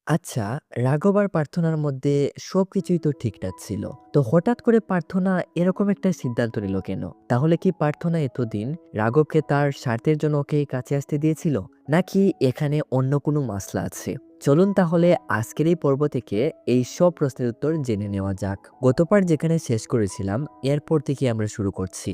আচ্ছা, রাঘব আর প্রার্থনার মধ্যে সবকিছুই তো ঠিকঠাক ছিল। তো হঠাৎ করে প্রার্থনা এরকম একটা সিদ্ধান্ত নিল কেন? তাহলে কি প্রার্থনা এতদিন রাঘবকে তার স্বার্থের জন্য ওকে কাছে আসতে দিয়েছিল? নাকি এখানে অন্য কোনো মাসলা আছে? চলুন তাহলে আজকের এই পর্ব থেকে এই সব প্রশ্নের উত্তর জেনে নেওয়া যাক। গতবার যেখানে শেষ করেছিলাম এরপর থেকে আমরা শুরু করছি।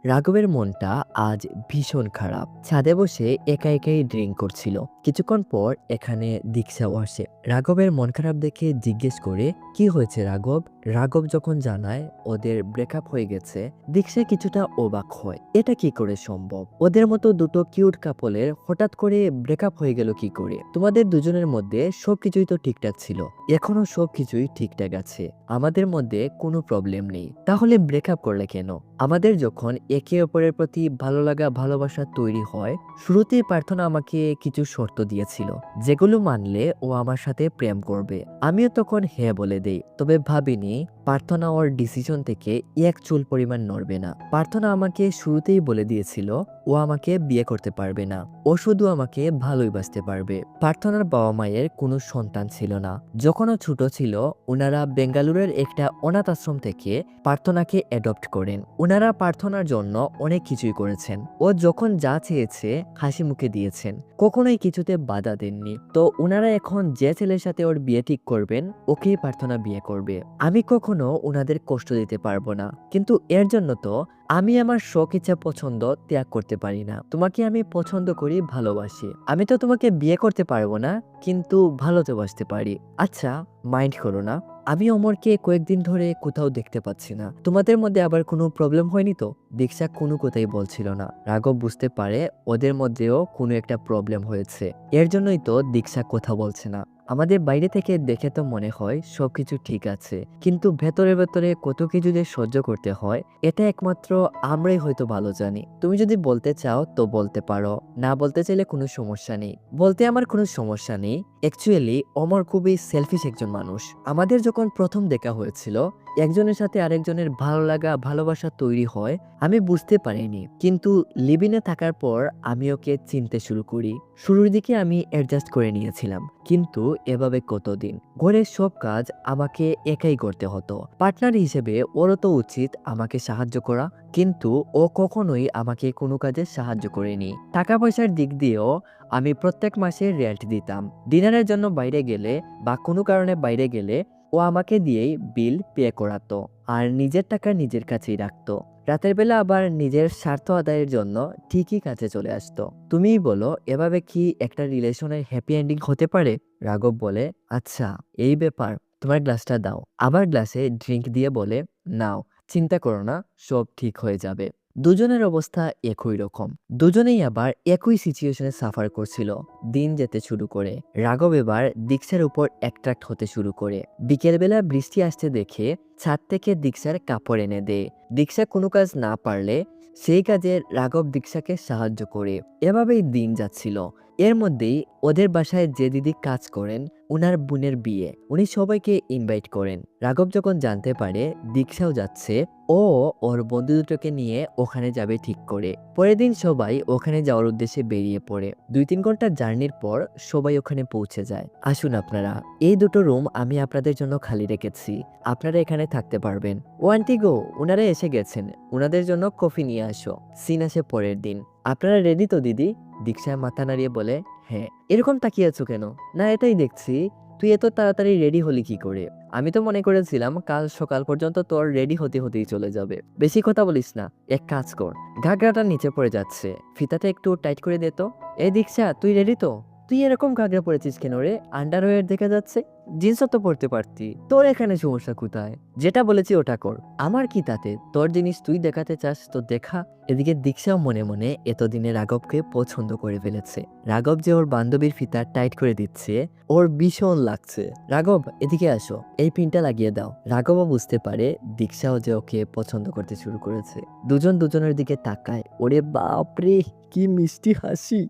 রাঘবের মনটা আজ ভীষণ খারাপ। ছাদে বসে একা একাই ড্রিঙ্ক করছিল। কিছুক্ষণ পর এখানে দীক্ষাও আসে। রাঘবের মন খারাপ দেখে জিজ্ঞেস করে, কি হয়েছে রাঘব? রাঘব যখন জানায় ওদের ব্রেকআপ হয়ে গেছে, দীক্ষা কিছুটা অবাক হয়। এটা কি করে সম্ভব? ওদের মতো দুটো কিউট কাপলের হঠাৎ করে ব্রেকআপ হয়ে গেল কি করে? তোমাদের দুজনের মধ্যে সবকিছুই তো ঠিকঠাক ছিল, এখনো সবকিছুই ঠিকঠাক আছে, আমাদের মধ্যে কোনো প্রবলেম নেই, তাহলে ব্রেকআপ করলে কেন? আমাদের যখন একে অপরের প্রতি ভালো লাগা ভালোবাসা তৈরি হয়, শুরুতেই প্রার্থনা আমাকে কিছু শর্ত দিয়েছিল, যেগুলো মানলে ও আমার সাথে প্রেম করবে। আমিও তখন হ্যাঁ বলে দেই, তবে ভাবিনি প্রার্থনা ওর ডিসিশন থেকে এক চুল পরিমাণ নড়বে না। প্রার্থনা আমাকে শুরুতেই বলে দিয়েছিল ও আমাকে বিয়ে করতে পারবে না, ও শুধু আমাকে ভালোই বাসতে পারবে। প্রার্থনার বাবা মায়ের কোনো সন্তান ছিল না। যখন ও ছোট ছিল, ওনারা বেঙ্গালুরুর একটা অনাথ আশ্রম থেকে প্রার্থনাকে অ্যাডপ্ট করেন। ওনারা প্রার্থনার জন্য অনেক কিছুই করেছেন। ও যখন যা চেয়েছে হাসি মুখে দিয়েছেন, কখনোই কিছুতে বাধা দেননি। তো ওনারা এখন যে ছেলের সাথে ওর বিয়ে ঠিক করবেন, ওকেই প্রার্থনা বিয়ে করবে। আমি কখনো ওনাদের কষ্ট দিতে পারবো না, কিন্তু এর জন্য তো আমি আমার শখ ইচ্ছা পছন্দ ত্যাগ করতে পারি না। তোমাকে আমি পছন্দ করি, ভালোবাসি। আমি তো তোমাকে বিয়ে করতে পারবো না, কিন্তু ভালো তো বাসতে পারি। আচ্ছা, মাইন্ড করো না, আমি অমরকে কয়েকদিন ধরে কোথাও দেখতে পাচ্ছি না। তোমাদের মধ্যে আবার কোনো প্রবলেম হয়নি তো? দীক্ষা কোনো কথাই বলছিল না। রাঘব বুঝতে পারে ওদের মধ্যেও কোনো একটা প্রবলেম হয়েছে, এর জন্যই তো দীক্ষা কথা বলছে না। আমাদের বাইরে থেকে দেখে তো মনে হয় সবকিছু ঠিক আছে, কিন্তু ভেতরে ভেতরে কত কিছু যে সহ্য করতে হয়, এটা একমাত্র আমরাই হয়তো ভালো জানি। তুমি যদি বলতে চাও তো বলতে পারো, না বলতে চাইলে কোনো সমস্যা নেই। বলতে আমার কোনো সমস্যা নেই। অ্যাকচুয়ালি অমর খুবই সেলফিশ একজন মানুষ। আমাদের যখন প্রথম দেখা হয়েছিল, একজনের সাথে আরেকজনের ভালো লাগা ভালোবাসা তৈরি হয়, আমি বুঝতে পারিনি। কিন্তু লিভিনে থাকার পর আমি ওকে চিনতে শুরু করি। শুরুর দিকে আমি অ্যাডজাস্ট করে নিয়েছিলাম, কিন্তু এভাবে কতদিন? ঘরের সব কাজ আমাকে একাই করতে হতো। পার্টনার হিসেবে ওরও তো উচিত আমাকে সাহায্য করা, কিন্তু ও কখনোই আমাকে কোনো কাজে সাহায্য করেনি। টাকা পয়সার দিক দিয়েও আমি প্রত্যেক মাসে রেন্ট দিতাম। ডিনারের জন্য বাইরে গেলে বা কোনো কারণে বাইরে গেলে ও আমাকে দিয়েই বিল পে করাতো, আর নিজের টাকা নিজের কাছেই রাখতো। রাতের বেলা আবার নিজের স্বার্থ আদায়ের জন্য ঠিকই কাছে চলে আসতো। তুমিই বলো, এভাবে কি একটা রিলেশনের হ্যাপি এন্ডিং হতে পারে? রাঘব বলে, আচ্ছা এই ব্যাপার, তোমার গ্লাসটা দাও। আবার গ্লাসে ড্রিঙ্ক দিয়ে বলে, নাও, চিন্তা করো না, সব ঠিক হয়ে যাবে। দুজনের অবস্থা একই রকম। দুজনেই আবার একই সিচুয়েশনে সাফার করছিল। দিন যেতে শুরু করে। রাঘব এবার দীক্ষার উপর অ্যাট্রাক্ট হতে শুরু করে। বিকেলবেলা বৃষ্টি আসতে দেখে ছাদ থেকে দীক্ষার কাপড় এনে দেয়। দীক্ষা কোনো কাজ না পারলে সেই কাজে রাঘব দীক্ষাকে সাহায্য করে। এভাবেই দিন যাচ্ছিল। এর মধ্যেই ওদের বাসায় যে দিদি কাজ করেন, উনার বোনের বিয়ে। উনি সবাইকে ইনভাইট করেন। রাঘব যখন জানতে পারে দীক্ষাও যাচ্ছে, ও ওর বন্ধু দুটোকে নিয়ে ওখানে যাবে ঠিক করে। পরের দিন সবাই ওখানে যাওয়ার উদ্দেশ্যে বেরিয়ে পড়ে। 2-3 ঘন্টা জার্নির পর সবাই ওখানে পৌঁছে যায়। আসুন আপনারা, এই দুটো রুম আমি আপনাদের জন্য খালি রেখেছি, আপনারা এখানে থাকতে পারবেন। ও আন্টি গো, ওনারা এসে গেছেন, ওনাদের জন্য কফি নিয়ে আসো। সিন আসে পরের দিন। আপনারা রেডি তো দিদি? দীক্ষা মাথা নাড়িয়ে বলে, হ্যাঁ। এরকম তাকিয়ে আছো কেন? না এটাই দেখছি, তুই এত তাড়াতাড়ি রেডি হলি কি করে? আমি তো মনে করেছিলাম কাল সকাল পর্যন্ত তোর রেডি হতে হতেই চলে যাবে। বেশি কথা বলিস না, এক কাজ কর, ঘাগরাটা নিচে পড়ে যাচ্ছে, ফিতাটা একটু টাইট করে দে তো। এই দীক্ষা, তুই রেডি তো? তুই এরকম ঘাগরা পরেছিস কেন রে? আন্ডারওয়্যার দেখা যাচ্ছে। জিন্সও তো পরতে পারতি। তোর এখানে সমস্যা কোথায়? যেটা বলেছি ওটা কর, আমার কি তাতে? তোর জিনিস তুই দেখাতে চাস তো দেখা। এদিকে দীক্ষাও মনে মনে এতদিনে রাঘবকে পছন্দ করে ফেলেছে। রাঘব যে ওর বান্ধবীর ফিতা টাইট করে দিচ্ছে, ওর ভীষণ লাগছে। রাঘব এদিকে আসো, এই পিনটা লাগিয়ে দাও। রাঘবও বুঝতে পারে দীক্ষাও যে ওকে পছন্দ করতে শুরু করেছে। দুজন দুজনের দিকে তাকায়। ওরে বাপরে, কি মিষ্টি হাসি!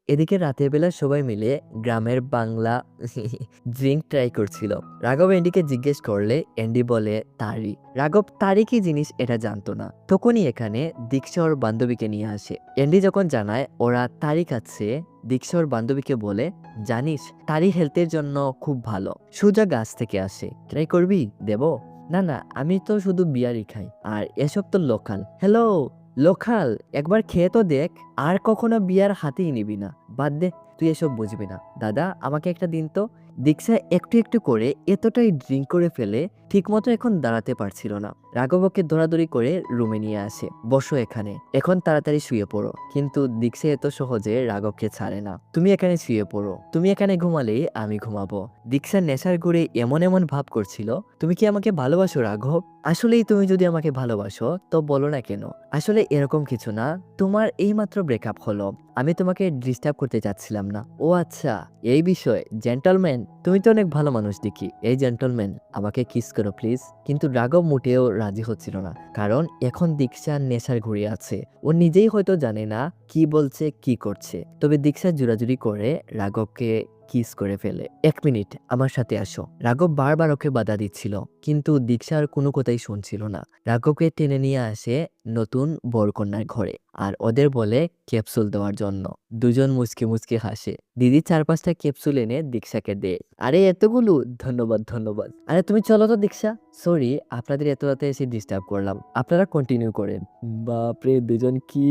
এদিকে রাতের বেলা সবাই মিলে গ্রামের বাংলা ড্রিঙ্ক ট্রাই করছিল। রাঘব এন্ডিকে জিজ্ঞেস করলে এন্ডি বলে তারি। রাঘব তারি কি জিনিস এটা জানতো না। তখনই এখানে দীক্ষা ওর বান্ধবীকে নিয়ে আসে। এন্ডি যখন জানায় ওরা তারি খাচ্ছে, দীক্ষা ওর বান্ধবীকে বলে জানিস তারি হেলথের জন্য খুব ভালো, সোজা গাছ থেকে আসে, ট্রাই করবি দেব? না না, আমি তো শুধু বিয়ারই খাই, আর এসব তো লোকাল। হ্যালো লোকাল, একবার খেয়ে তো দেখ, আর কখনো বিয়ার হাতেই নিবি না, বাদ দে, তুই এসব বুঝবি না। দাদা আমাকে একটা দিন তো। দীক্ষা একটু একটু করে এতটাই ড্রিঙ্ক করে ফেলে ঠিকমতো এখন দাঁড়াতে পারছিল না। রাঘবকে দৌড়াদৌড়ি করে রুমে নিয়ে আসে। বসো এখানে, এখন তাড়াতাড়ি শুয়ে পড়ো। কিন্তু দীক্ষা এত সহজে রাঘবকে ছাড়ে না। তুমি এখানে শুয়ে পড়ো, তুমি এখানে ঘুমালেই আমি ঘুমাবো। দীক্ষা নেশার ঘুরে এমন এমন ভাব করছিল, তুমি কি আমাকে ভালোবাসো রাঘব? আসলেই তুমি যদি আমাকে ভালোবাসো তো বলো না কেন? আসলে এরকম কিছু না, তোমার এইমাত্র ব্রেকআপ হলো, আমি তোমাকে ডিস্টার্ব করতে চাচ্ছিলাম না। ও আচ্ছা, এই বিষয়। জেন্টলম্যান, তুমি তো অনেক ভালো মানুষ দেখি। এই জেন্টলম্যান, আমাকে কিস করো প্লিজ। কিন্তু রাঘব মোটেও রাজি হচ্ছিল না, কারণ এখন দীক্ষা নেশার ঘুরে আছে। ও নিজেই হয়তো জানে না কি বলছে কি করছে। তবে দীক্ষা জোরাজুরি করে রাঘবকে কিস করে ফেলে। 1 মিনিট, আমার সাথে আসো। রাঘব বারবার ওকে বাধা দিচ্ছিল, কিন্তু দীক্ষার কোনো কথাই শুনছিল না। রাঘবকে টেনে নিয়ে আসে নতুন বরকন্যার ঘরে, আর ওদের বলে ক্যাপসুল দেওয়ার জন্য। দুজন মুচকে মুচকে হাসে। দিদি 4-5টা ক্যাপসুল এনে দীক্ষাকে দেয়। আরে এতগুলো? ধন্যবাদ ধন্যবাদ। আরে তুমি চলো তো দীক্ষা। সরি আপনাদের এত রাতে এসে ডিস্টার্ব করলাম, আপনারা কন্টিনিউ করেন। বাপরে দুজন কি!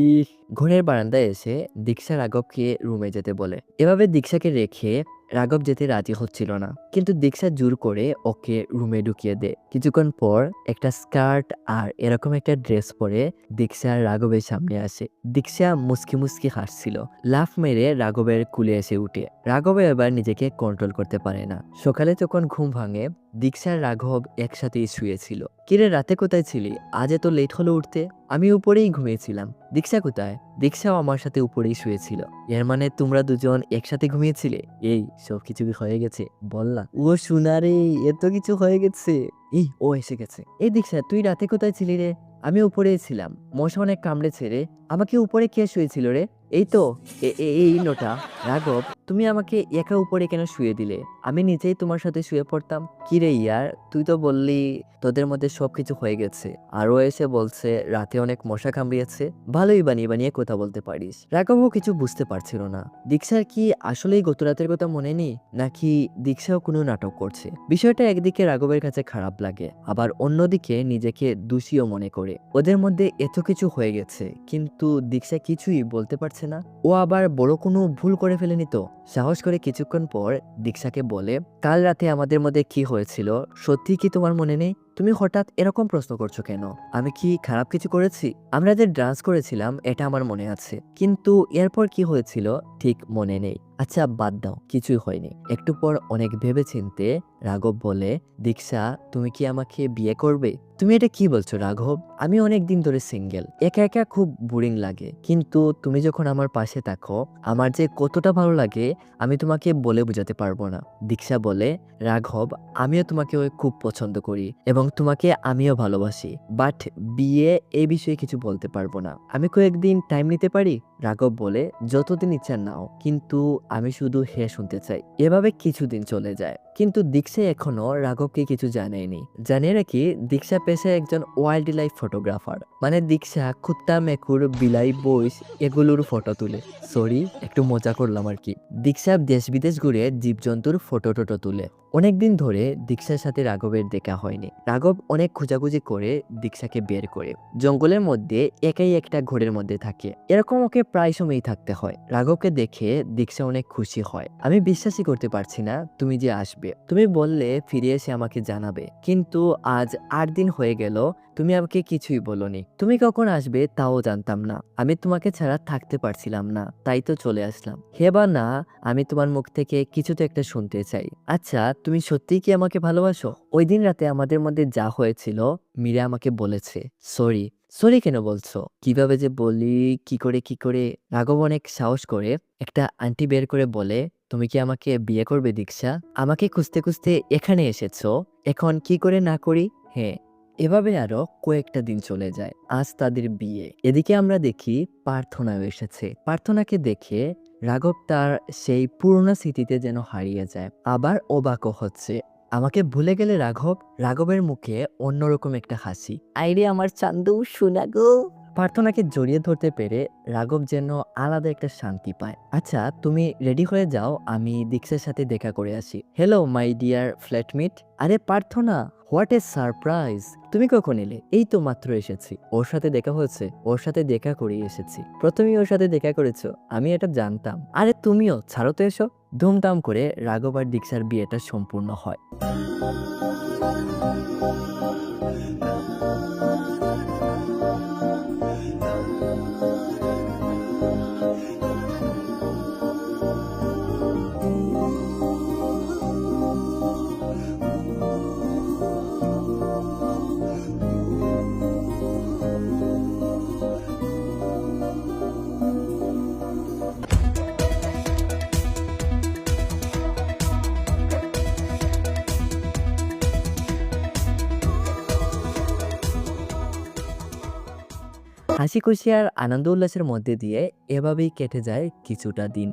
ঘরের বারান্দায় এসে দীক্ষা রাঘবকে রুমে যেতে বলে। এভাবে দীক্ষাকে রেখে রাঘব যেতে রাজি হচ্ছিল না, কিন্তু দীক্ষা জোর করে ওকে রুমে ঢুকিয়ে দেয়। কিছুক্ষণ পর একটা স্কার্ট আর এরকম একটা ড্রেস পরে দীক্ষা রাঘবের সামনে আসে। দীক্ষা মুসকি মুসকি হাসছিল, লাফ মেরে রাঘবের কুলে এসে উঠে। রাঘব এবার নিজেকে কন্ট্রোল করতে পারে না। সকালে যখন ঘুম ভাঙে, দীক্ষা রাঘব একসাথেই শুয়েছিল। কিরে রাতে কোথায় ছিলি? আজ এত লেট হলো উঠতে? আমি উপরেই ঘুমিয়েছিলাম। দীক্ষা কোথায়? দীক্ষাও আমার সাথে উপরেই শুয়েছিল। এর মানে তোমরা দুজন একসাথে ঘুমিয়েছিলে? এই সব কিছু কি হয়ে গেছে বল না। ও সোনারে, এত কিছু হয়ে গেছে। এই ও এসে গেছে। এই দীক্ষা, তুই রাতে কোথায় ছিলি রে? আমি উপরেই ছিলাম, মশা অনেক কামড়েছে রে। আমাকে উপরে কে শুয়েছিল রে? এই তো, এই নোটা। রাঘব, তুমি আমাকে একা উপরে কেন শুয়ে দিলে? আমি নিজেই তোমার সাথে শুয়ে পড়তাম। কি রে ইয়ার, তুই তো বললি তোদের মধ্যে সবকিছু হয়ে গেছে, আরও এসে বলছে রাতে অনেক মশা কামড়িয়েছে। ভালোই বানিয়ে বানিয়ে কথা বলতে পারিস। রাঘবও কিছু বুঝতে পারছিল না, দীক্ষার কি আসলেই গত রাতের কথা মনে নেই, নাকি দীক্ষাও কোনো নাটক করছে। বিষয়টা একদিকে রাঘবের কাছে খারাপ লাগে, আবার অন্যদিকে নিজেকে দোষীও মনে করে। ওদের মধ্যে এত কিছু হয়ে গেছে, কিন্তু দীক্ষা কিছুই বলতে পারছে না। ও আবার বড় কোনো ভুল করে ফেলেনি তো? সাহস করে কিছুক্ষণ পর দীক্ষাকে বলে, কাল রাতে আমাদের মধ্যে কি হয়েছিল সত্যি কি তোমার মনে নেই? তুমি হঠাৎ এরকম প্রশ্ন করছো কেন? আমি কি খারাপ কিছু করেছি? আমরা যে ডান্স করেছিলাম এটা আমার মনে আছে, কিন্তু এরপর কি হয়েছিল ঠিক মনে নেই। আচ্ছা বাদ দাও, কিছুই হয়নি। একটু পর অনেক ভেবেচিন্তে রাঘব বলে, দীক্ষা তুমি কি আমাকে বিয়ে করবে? তুমি এটা কি বলছো রাঘব? আমি অনেক দিন ধরে সিঙ্গেল, একা একা খুব বোরিং লাগে, কিন্তু তুমি যখন আমার পাশে থাকো আমার যে কতটা ভালো লাগে আমি তোমাকে বলে বোঝাতে পারবো না। দীক্ষা বলে, রাঘব আমিও তোমাকে খুব পছন্দ করি এবং তোমাকে আমিও ভালোবাসি, বাট বিয়ে এই বিষয়ে কিছু বলতে পারবো না। আমি কয়েকদিন টাইম নিতে পারি? রাঘব বলে, যতদিন ইচ্ছা নাও, কিন্তু আমি শুধু হ্যাঁ শুনতে চাই। এভাবে কিছুদিন চলে যায়, কিন্তু দীক্ষা এখনো রাঘবকে কিছু জানায়নি। জানিয়ে রাখি, দীক্ষা পেশায় একজন ওয়াইল্ড লাইফ ফটোগ্রাফার। মানে দীক্ষা কুত্তা, মেকুর, বিলাই, বইস এগুলোর ফটো তুলে। সরি, একটু মজা করলাম আর কি। দীক্ষা দেশ বিদেশ ঘুরে জীবজন্তুর ফটো টটো তুলে। অনেকদিন ধরে দীক্ষার সাথে রাঘবের দেখা হয়নি। রাঘব অনেক খোঁজাখুঁজি করে দীক্ষাকে বের করে। জঙ্গলের মধ্যে একাই একটা ঘরের মধ্যে থাকে, এরকম ওকে প্রায় সময়ই থাকতে হয়। রাঘবকে দেখে দীক্ষা অনেক খুশি হয়। আমি বিশ্বাসই করতে পারছি না তুমি যে আসবে। তুমি বললে ফিরে এসে আমাকে জানাবে, কিন্তু আজ 8 দিন হয়ে গেল তুমি আমাকে কিছুই বলনি। তুমি কখন আসবে তাও জানতাম না। আমি তোমাকে ছাড়া থাকতে পারছিলাম না, তাই তো চলে আসলাম। হে বা না, আমি তোমার মুখ থেকে কিছু তো একটা শুনতে চাই। আচ্ছা তুমি সত্যিই কি আমাকে ভালোবাসো? ওই দিন রাতে আমাদের মধ্যে যা হয়েছিল মীরা আমাকে বলেছে। সরি। সরি কেন বলছো? কিভাবে যে বলি, কি করে? রাঘব অনেক সাহস করে একটা আন্টি বের করে বলে, তুমি কি আমাকে বিয়ে করবে দীক্ষা? আমাকে খুঁজতে খুঁজতে এখানে এসেছো, এখন কি করে না করি? হ্যাঁ। এভাবে আরো কয়েকটা দিন চলে যায়। আজ তাদের বিয়ে। এদিকে আমরা দেখি প্রার্থনাও এসেছে। প্রার্থনাকে দেখে রাঘব তার সেই পুরনো স্মৃতিতে যেন হারিয়ে যায়, আবার অবাকও হচ্ছে। আমাকে ভুলে গেলে রাঘব? রাঘবের মুখে অন্যরকম একটা হাসি। আইরে আমার চান্দু, শোনা গো। প্রার্থনাকে জড়িয়ে ধরতে পেরে রাঘব যেন আলাদা একটা শান্তি পায়। আচ্ছা, তুমি রেডি হয়ে যাও, আমি দীক্ষার সাথে দেখা করে আসি। Hello my dear flatmate. আরে প্রার্থনা, হোয়াট এ সারপ্রাইজ! তুমি কখন এলে? এই তো মাত্র এসেছি। ওর সাথে দেখা হয়েছে? ওর সাথে দেখা করেই এসেছি। প্রথমেই ওর সাথে দেখা করেছো? আমি এটা জানতাম। আরে তুমিও ছাড়ো তো এসো। ধুমধাম করে রাঘব আর দীক্ষার বিয়েটা সম্পূর্ণ হয়। হাসি খুশি আর আনন্দ উল্লাসের মধ্যে দিয়ে এভাবেই কেটে যায় কিছুটা দিন।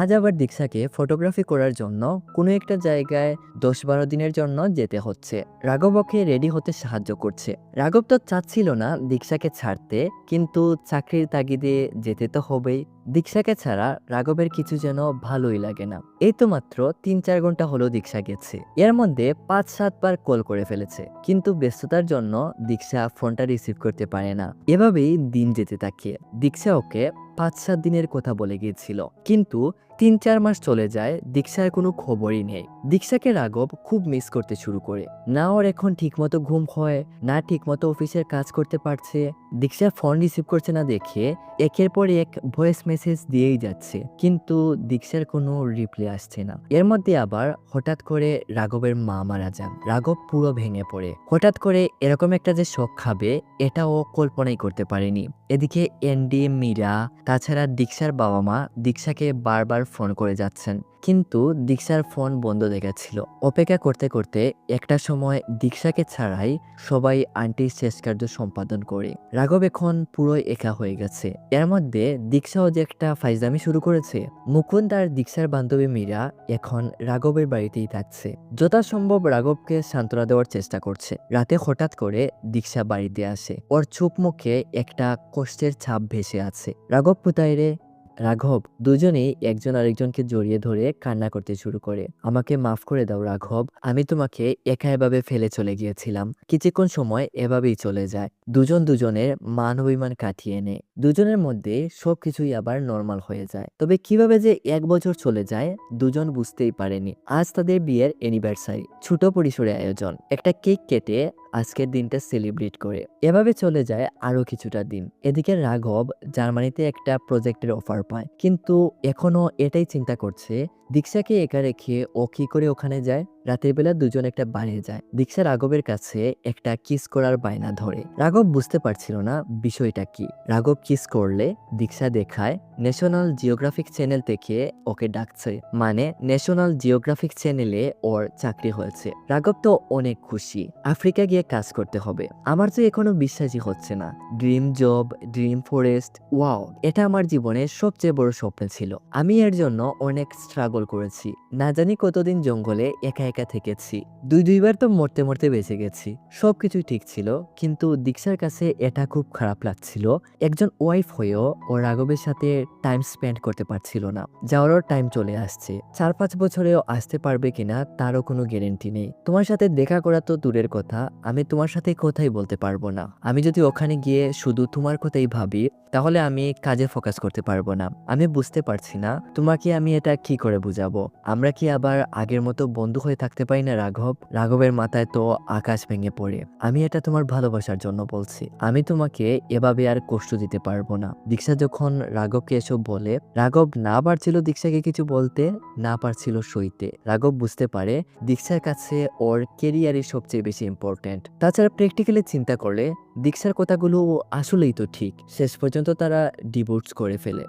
আজ আবার দীক্ষাকে ফটোগ্রাফি করার জন্য কোনো একটা জায়গায় 10-12 দিনের জন্য যেতে হচ্ছে। রাঘব ওকে রেডি হতে সাহায্য করছে। রাঘব তো চাচ্ছিল না দীক্ষাকে ছাড়তে, কিন্তু চাকরির তাগিদে যেতে তো হবেই। দীক্ষাকে ছাড়া রাঘবের কিছু যেন ভালোই লাগে না। এই তো মাত্র 3-4 ঘন্টা হলো দীক্ষা গেছে। এর মধ্যে 5-7 বার কল করে ফেলেছে, কিন্তু ব্যস্ততার জন্য দীক্ষা ফোনটা রিসিভ করতে পারে না। এভাবেই দিন যেতে থাকে। দীক্ষা ওকে 5-7 দিনের কথা বলে গিয়েছিল, কিন্তু 3-4 মাস চলে যায়, দীক্ষার কোনো খবরই নেই। দীক্ষাকে রাঘব খুব মিস করতে শুরু করে। না ওর এখন ঠিকমতো ঘুম হয়, না ঠিকমতো অফিসের কাজ করতে পারছে। দীক্ষা ফোন রিসিভ করছে না দেখে একের পর এক ভয়েস মেসেজ দিয়েই যাচ্ছে, কিন্তু দীক্ষার কোনো রিপ্লাই আসছে না। এর মধ্যে আবার হঠাৎ করে রাঘবের মা মারা যান। রাঘব পুরো ভেঙে পড়ে। হঠাৎ করে এরকম একটা যে শখ খাবে, এটা ও কল্পনাই করতে পারেনি। এদিকে এনডি, মীরা, তাছাড়া দীক্ষার বাবা মা দীক্ষাকে বারবার ফোন করে যাচ্ছেন, কিন্তু দীক্ষার ফোন বন্ধ দেখাচ্ছিল। অপেক্ষা করতে করতে একটা সময় দীক্ষাকে ছাড়াই সবাই আন্টির শেষ কার্য সম্পাদন করে। রাঘব এখন পুরোই একা হয়ে গেছে। এর মধ্যে দীক্ষাও যে একটা ফাইজলামি শুরু করেছে। মুকুন্দ আর দীক্ষার বান্ধবী মীরা এখন রাঘবের বাড়িতেই থাকছে। যথাসম্ভব রাঘবকে সান্ত্বনা দেওয়ার চেষ্টা করছে। রাতে হঠাৎ করে দীক্ষা বাড়িতে আসে। ওর চুপ মুখে একটা কষ্টের ছাপ ভেসে আছে। রাঘব কোথায় রে? রাঘব। দুজনেই একজন আরেকজনকে জড়িয়ে ধরে কান্না করতে শুরু করে। আমাকে মাফ করে দাও রাঘব, আমি তোমাকে একা এভাবে ফেলে চলে গিয়েছিলাম। কিছুক্ষণ সময় এভাবেই চলে যায়। দুজন দুজনের মান অভিমান কাটিয়ে নেয়। দুজনের মধ্যে সবকিছুই আবার নর্মাল হয়ে যায়। তবে কিভাবে যে 1 বছর চলে যায় দুজন বুঝতেই পারেনি। আজ তাদের বিয়ের অ্যানিভার্সারি। ছোট পরিসরে আয়োজন, একটা কেক কেটে আজকের দিনটা সেলিব্রেট করে। এভাবে চলে যায় আরো কিছুটা দিন। এদিকে রাঘব জার্মানিতে একটা প্রজেক্টের অফার পায়, কিন্তু এখনো এটাই চিন্তা করছে দীক্ষাকে একা রেখে ও কি করে ওখানে যায়। রাতের বেলা দুজন একটা বাড়ি যায়। দীক্ষা রাঘবের কাছে একটা কিস করার বায়না ধরে। রাঘব বুঝতে পারছিল না বিষয়টা কি। রাঘব কিস করলে দীক্ষা দেখায় ন্যাশনাল জিওগ্রাফিক চ্যানেল থেকে ওকে ডাকছে, মানে ন্যাশনাল জিওগ্রাফিক চ্যানেলে ওর চাকরি হয়েছে। রাঘব তো অনেক খুশি। আফ্রিকা গিয়ে কাজ করতে হবে। আমার তো এখনো বিশ্বাসই হচ্ছে না। Dream job, dream forest, wow, এটা আমার জীবনের সবচেয়ে বড় স্বপ্ন ছিল। আমি এর জন্য অনেক স্ট্রাগল করেছি। না জানি কতদিন জঙ্গলে একা একা থেকেছি। দুইবার তো মরতে মরতে বেঁচে গেছি। সবকিছুই ঠিক ছিল, কিন্তু দীক্ষার কাছে এটা খুব খারাপ লাগছিল। একজন ওয়াইফ হয়েও ও রাঘবের সাথে টাইম স্পেন্ড করতে পারছিল না। যাওয়ারও টাইম চলে আসছে। 4-5 বছরেও আসতে পারবে কিনা তারও কোনো গ্যারেন্টি নেই। তোমার সাথে দেখা করা তো দূরের কথা, আমি তোমার সাথে কথাই বলতে পারবো না। আমি যদি ওখানে গিয়ে শুধু তোমার কথাই ভাবি, তাহলে আমি কাজে ফোকাস করতে পারবো না। আমি বুঝতে পারছি না তোমাকে আমি এটা কি করে বুঝাবো। আমরা কি আবার আগের মতো বন্ধু হয়ে থাকতে পারি না রাঘব? রাঘবের মাথায় তো আকাশ ভেঙে পড়ে। আমি এটা তোমার ভালোবাসার জন্য বলছি। আমি তোমাকে এভাবে আর কষ্ট দিতে পারবো না। দীক্ষা যখন রাঘবকে এসব বলে, রাঘব না পারছিল দীক্ষাকে কিছু বলতে, না পারছিল সইতে। রাঘব বুঝতে পারে দীক্ষার কাছে ওর কেরিয়ারই সবচেয়ে বেশি ইম্পর্টেন্ট। তাছাড়া প্র্যাকটিক্যালি চিন্তা করলে দীক্ষার কথাগুলো আসলেই তো ঠিক। শেষ পর্যন্ত তারা ডিভোর্স করে ফেলে।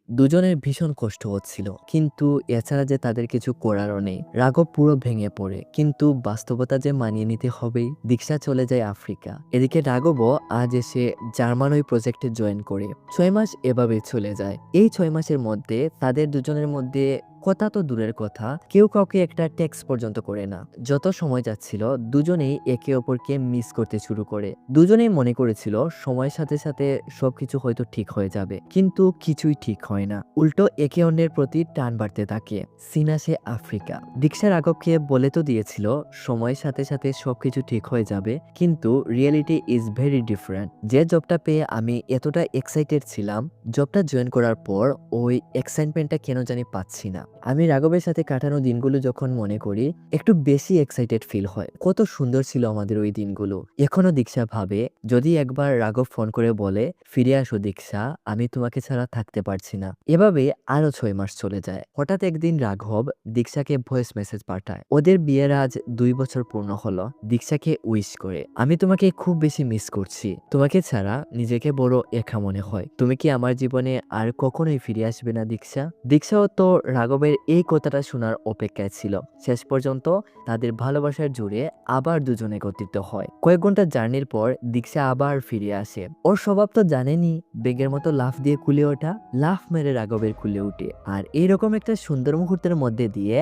দুজনের ভীষণ কষ্ট হচ্ছিল, কিন্তু এছাড়া যে তাদের কিছু করারও নেই। রাঘব পুরো ভেঙে পড়ে, কিন্তু বাস্তবতা যে মানিয়ে নিতে হবেই। দীক্ষা চলে যায় আফ্রিকা। এদিকে রাঘবও আজ এসে জার্মান ওই প্রজেক্টে জয়েন করে। 6 মাস এভাবে চলে যায়। এই 6 মাসের মধ্যে তাদের দুজনের মধ্যে কথা তো দূরের কথা, কেউ কাউকে একটা টেক্সট পর্যন্ত করে না। যত সময় যাচ্ছিল দুজনেই একে অপরকে মিস করতে শুরু করে। দুজনেই মনে করেছিল সময়ের সাথে সাথে সবকিছু হয়তো ঠিক হয়ে যাবে, কিন্তু কিছুই ঠিক হয় না। উল্টো একে অন্যের প্রতি টান বাড়তে থাকে। সিন আসে আফ্রিকা। দীক্ষা রাঘবকে বলে তো দিয়েছিল সময়ের সাথে সাথে সবকিছু ঠিক হয়ে যাবে, কিন্তু রিয়েলিটি ইজ ভেরি ডিফারেন্ট। যে জবটা পেয়ে আমি এতটা এক্সাইটেড ছিলাম, জবটা জয়েন করার পর ওই এক্সাইটমেন্টটা কেন জানি পাচ্ছি না। আমি রাঘবের সাথে কাটানো দিনগুলো যখন মনে করি, একটু বেশি এক্সাইটেড ফিল হয়। কত সুন্দর ছিল আমাদের ওই দিনগুলো। এখনো দীক্ষা ভাবে, যদি একবার রাঘব ফোন করে বলে ফিরে আসো দীক্ষা, আমি তোমাকে ছাড়া থাকতে পারছি না। এভাবে আরো 6 মাস চলে যায়। হঠাৎ একদিন রাঘব দীক্ষাকে ভয়েস মেসেজ পাঠায়। ওদের বিয়ের আজ 2 বছর পূর্ণ হলো। দীক্ষাকে উইশ করে, আমি তোমাকে খুব বেশি মিস করছি। তোমাকে ছাড়া নিজেকে বড় একা মনে হয়। তুমি কি আমার জীবনে আর কখনোই ফিরে আসবে না দীক্ষা? দীক্ষাও তো রাঘবের এই কথাটা শোনার অপেক্ষায় ছিল। শেষ পর্যন্ত তাদের ভালোবাসার জুড়ে আবার দুজনে একত্রিত হয়। কয়েক ঘন্টা জার্নির পর দীক্ষা আবার ফিরে আসে। ওর স্বভাব তো জানেনি, বেগের মতো লাফ দিয়ে কুলে ওঠা। লাফ মেরে রাঘবের কুলে উঠে। আর এইরকম একটা সুন্দর মুহূর্তের মধ্যে দিয়ে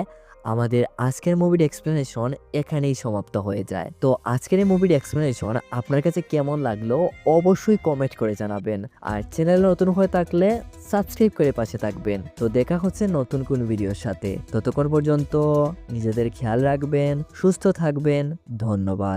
আমাদের আজকের মুভির এক্সপ্লেনেশন এখানেই সমাপ্ত হয়ে যায়। তো আজকের এই মুভির এক্সপ্লেনেশন আপনার কাছে কেমন লাগলো অবশ্যই কমেন্ট করে জানাবেন। আর চ্যানেলে নতুন হয়ে থাকলে সাবস্ক্রাইব করে পাশে থাকবেন। তো দেখা হচ্ছে নতুন কোন ভিডিওর সাথে। ততক্ষণ পর্যন্ত নিজেদের খেয়াল রাখবেন, সুস্থ থাকবেন। ধন্যবাদ।